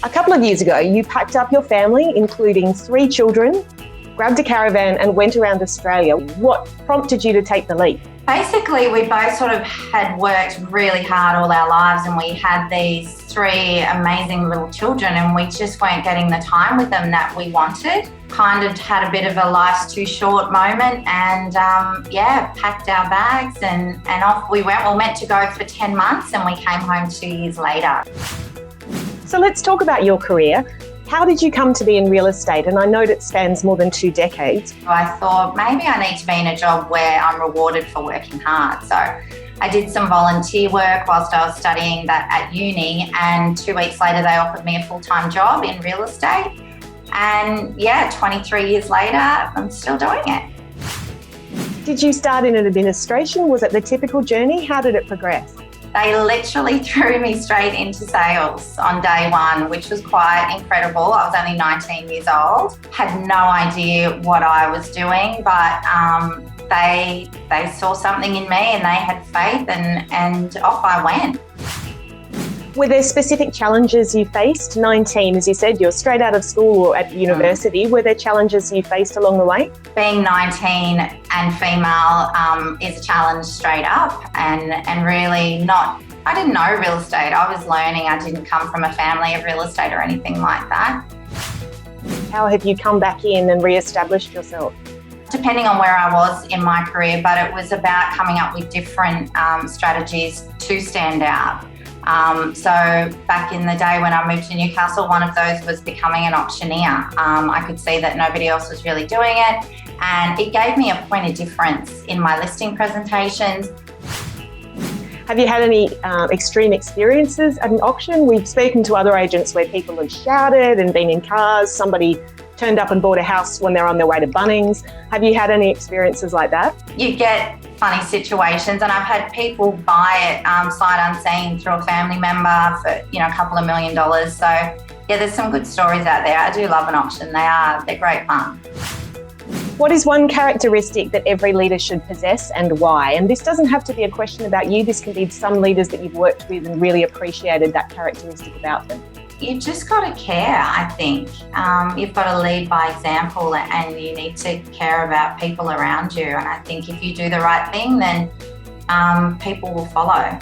A couple of years ago, you packed up your family, including 3 children, grabbed a caravan and went around Australia. What prompted you to take the leap? Basically, we both sort of had worked really hard all our lives, and we had these 3 amazing little children, and we just weren't getting the time with them that we wanted. Kind of had a bit of a life's too short moment, and packed our bags and off we went. We were meant to go for 10 months and we came home 2 years later. So let's talk about your career. How did you come to be in real estate? And I know it spans more than 2 decades. I thought maybe I need to be in a job where I'm rewarded for working hard. So I did some volunteer work whilst I was studying that at uni, and 2 weeks later they offered me a full-time job in real estate. And 23 years later, I'm still doing it. Did you start in administration? Was it the typical journey? How did it progress? They literally threw me straight into sales on day one, which was quite incredible. I was only 19 years old, had no idea what I was doing, but they saw something in me and they had faith, and off I went. Were there specific challenges you faced? 19, as you said, you're straight out of school or at university. Were there challenges you faced along the way? Being 19 and female is a challenge straight up, and really I didn't know real estate. I was learning. I didn't come from a family of real estate or anything like that. How have you come back in and re-established yourself? Depending on where I was in my career, but it was about coming up with different strategies to stand out. So back in the day when I moved to Newcastle, one of those was becoming an auctioneer. I could see that nobody else was really doing it, and it gave me a point of difference in my listing presentations. Have you had any extreme experiences at an auction? We've spoken to other agents where people have shouted and been in cars. Somebody turned up and bought a house when they're on their way to Bunnings. Have you had any experiences like that? You get funny situations, and I've had people buy it sight unseen through a family member for a couple of $1 million. So there's some good stories out there. I do love an auction. They're great fun. What is one characteristic that every leader should possess, and why? And this doesn't have to be a question about you. This can be some leaders that you've worked with and really appreciated that characteristic about them. You've just got to care, I think. You've got to lead by example, and you need to care about people around you. And I think if you do the right thing, then people will follow.